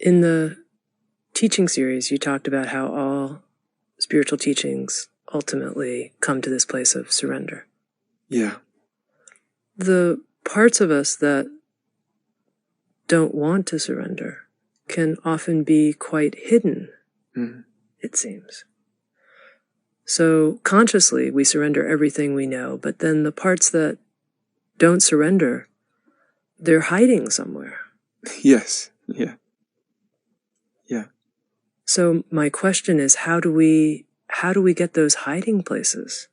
In the teaching series, you talked about how all spiritual teachings ultimately come to this place of surrender. Yeah. The parts of us that don't want to surrender can often be quite hidden, it seems. So consciously, we surrender everything we know, but then the parts that don't surrender, they're hiding somewhere. Yes. Yeah. Yeah. So my question is, how do we get those hiding places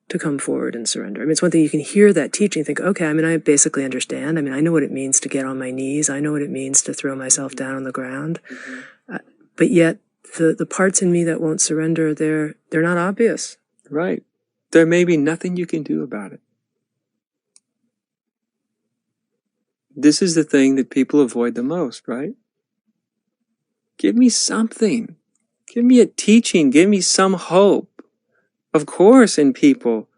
to come forward and surrender? I mean, it's one thing you can hear that teaching and think, okay, I mean, I basically understand. I mean, I know what it means to get on my knees. I know what it means to throw myself down on the ground. But yet, the parts in me that won't surrender, they're not obvious. Right. There may be nothing you can do about it. This is the thing that people avoid the most, right? Give me something. Give me a teaching. Give me some hope. Of course, in people,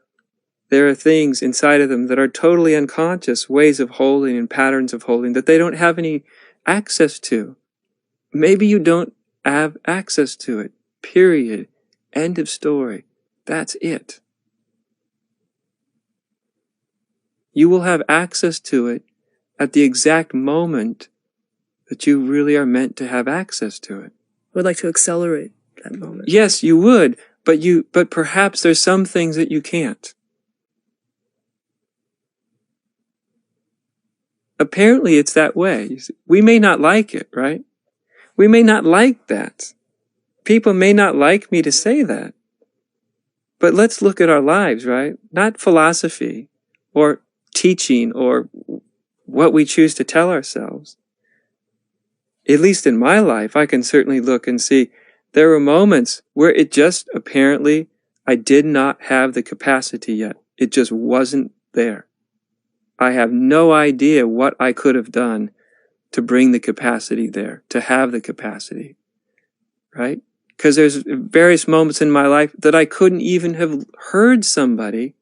there are things inside of them that are totally unconscious, ways of holding and patterns of holding that they don't have any access to. Maybe you don't have access to it. Period. End of story. That's it. You will have access to it at the exact moment that you really are meant to have access to it. I would like to accelerate that moment. Yes, you would, but perhaps there's some things that you can't. Apparently it's that way. We may not like it, right? We may not like that. People may not like me to say that. But let's look at our lives, right? Not philosophy or teaching or what we choose to tell ourselves. At least in my life, I can certainly look and see there were moments where it just apparently, I did not have the capacity yet. It just wasn't there. I have no idea what I could have done to bring the capacity there, to have the capacity, right? Because there's various moments in my life that I couldn't even have heard somebody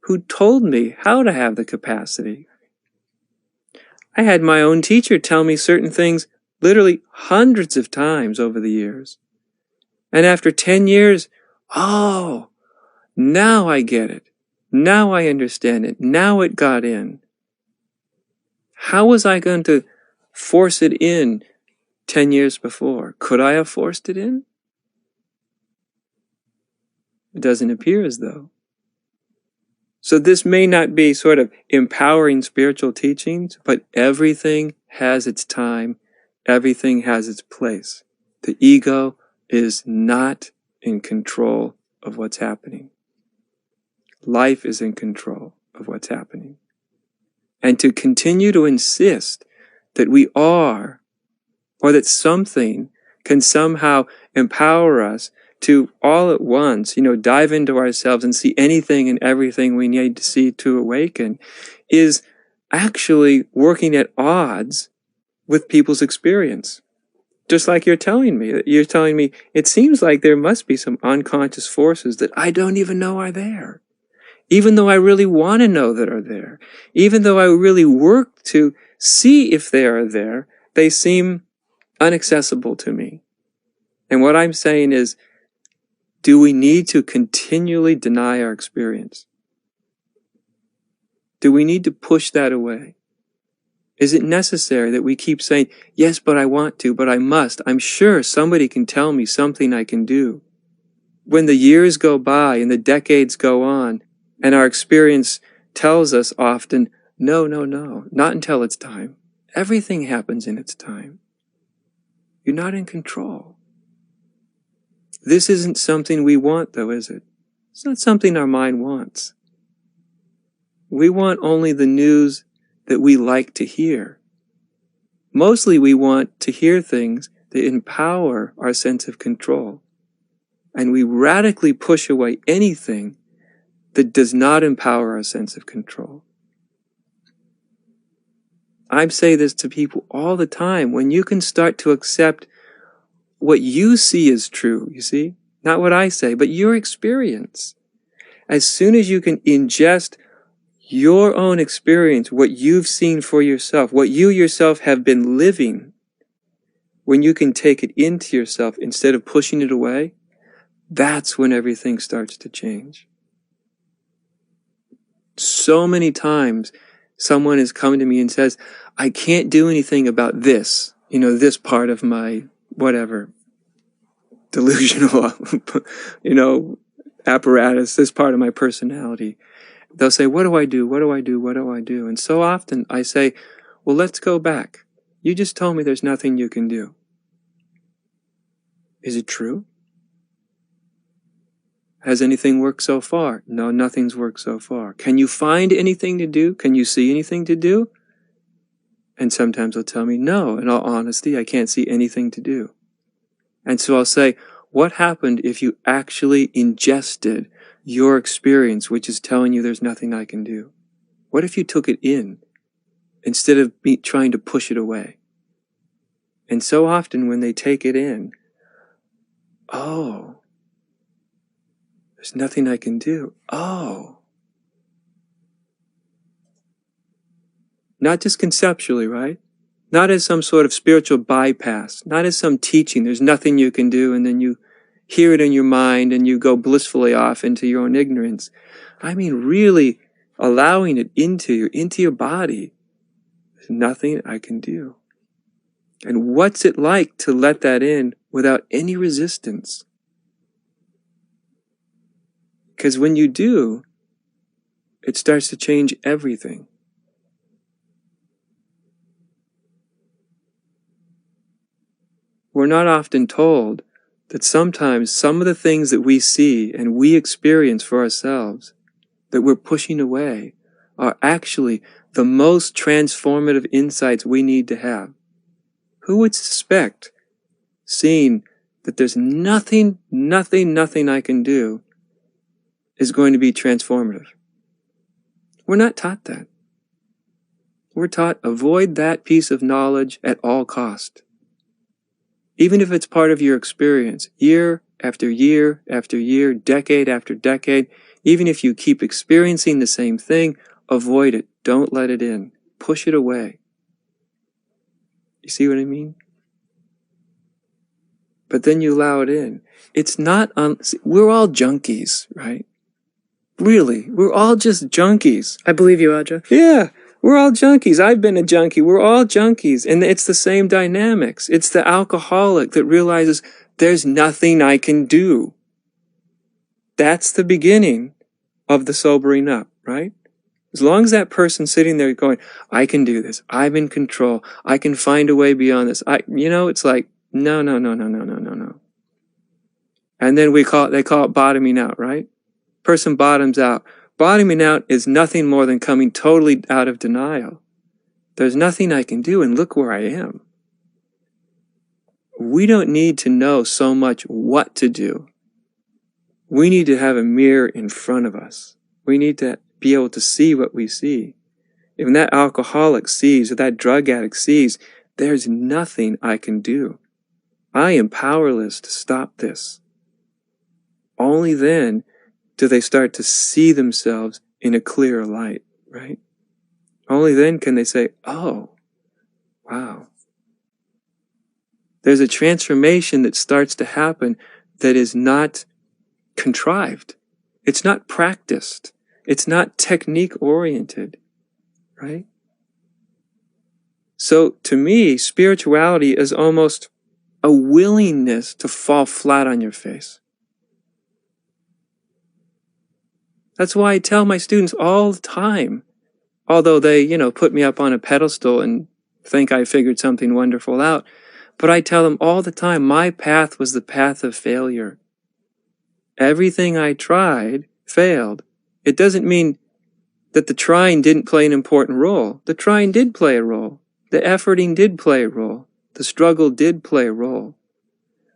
who told me how to have the capacity. I had my own teacher tell me certain things literally hundreds of times over the years. And after 10 years, oh, now I get it. Now I understand it. Now it got in. How was I going to force it in 10 years before? Could I have forced it in? It doesn't appear as though. So this may not be sort of empowering spiritual teachings, but everything has its time. Everything has its place. The ego is not in control of what's happening. Life is in control of what's happening. And to continue to insist that we are, or that something can somehow empower us to all at once, dive into ourselves and see anything and everything we need to see to awaken, is actually working at odds with people's experience. Just like you're telling me, it seems like there must be some unconscious forces that I don't even know are there. Even though I really want to know that are there, even though I really work to see if they are there, they seem inaccessible to me. And what I'm saying is, do we need to continually deny our experience? Do we need to push that away? Is it necessary that we keep saying, yes, but I want to, but I must. I'm sure somebody can tell me something I can do. When the years go by and the decades go on, and our experience tells us often, no, not until it's time. Everything happens in its time. You're not in control. This isn't something we want, though, is it? It's not something our mind wants. We want only the news that we like to hear. Mostly we want to hear things that empower our sense of control. And we radically push away anything that does not empower our sense of control. I say this to people all the time. When you can start to accept what you see as true, you see? Not what I say, but your experience. As soon as you can ingest your own experience, what you've seen for yourself, what you yourself have been living, when you can take it into yourself instead of pushing it away, that's when everything starts to change. So many times someone has come to me and says, I can't do anything about this, this part of my whatever, delusional, apparatus, this part of my personality. They'll say, what do I do? What do I do? What do I do? And so often I say, well, let's go back. You just told me there's nothing you can do. Is it true? Has anything worked so far? No, nothing's worked so far. Can you find anything to do? Can you see anything to do? And sometimes they'll tell me, no, in all honesty, I can't see anything to do. And so I'll say, what happened if you actually ingested your experience, which is telling you there's nothing I can do? What if you took it in instead of trying to push it away? And so often when they take it in, oh, there's nothing I can do. Oh. Not just conceptually, right? Not as some sort of spiritual bypass, not as some teaching, there's nothing you can do, and then you hear it in your mind and you go blissfully off into your own ignorance. I mean, really allowing it into your body. There's nothing I can do. And what's it like to let that in without any resistance? Because when you do, it starts to change everything. We're not often told that sometimes some of the things that we see and we experience for ourselves that we're pushing away are actually the most transformative insights we need to have. Who would suspect seeing that there's nothing I can do is going to be transformative? We're not taught that. We're taught avoid that piece of knowledge at all cost. Even if it's part of your experience, year after year after year, decade after decade, even if you keep experiencing the same thing, avoid it. Don't let it in. Push it away. You see what I mean? But then you allow it in. It's not, we're all junkies, right? Really, we're all just junkies. I believe you, Adya. Yeah. We're all junkies. I've been a junkie. We're all junkies. And it's the same dynamics. It's the alcoholic that realizes there's nothing I can do. That's the beginning of the sobering up, right? As long as that person's sitting there going, I can do this. I'm in control. I can find a way beyond this. It's like, no. And then they call it bottoming out, right? Person bottoms out. Bottoming out is nothing more than coming totally out of denial. There's nothing I can do, and look where I am. We don't need to know so much what to do. We need to have a mirror in front of us. We need to be able to see what we see. If that alcoholic sees, or that drug addict sees, there's nothing I can do. I am powerless to stop this. Only then do they start to see themselves in a clearer light, right? Only then can they say, oh, wow. There's a transformation that starts to happen that is not contrived. It's not practiced. It's not technique-oriented, right? So to me, spirituality is almost a willingness to fall flat on your face. That's why I tell my students all the time, although they, put me up on a pedestal and think I figured something wonderful out, but I tell them all the time, my path was the path of failure. Everything I tried failed. It doesn't mean that the trying didn't play an important role. The trying did play a role. The efforting did play a role. The struggle did play a role.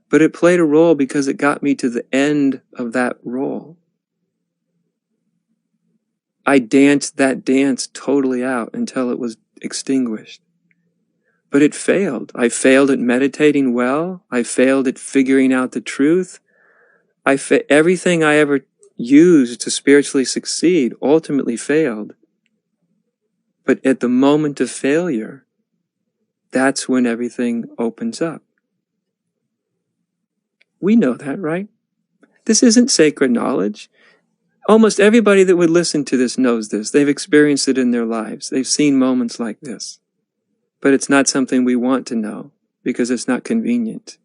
But it played a role because it got me to the end of that role. I danced that dance totally out until it was extinguished. But it failed. I failed at meditating well. I failed at figuring out the truth. Everything I ever used to spiritually succeed ultimately failed. But at the moment of failure, that's when everything opens up. We know that, right? This isn't sacred knowledge. Almost everybody that would listen to this knows this. They've experienced it in their lives. They've seen moments like this. But it's not something we want to know because it's not convenient.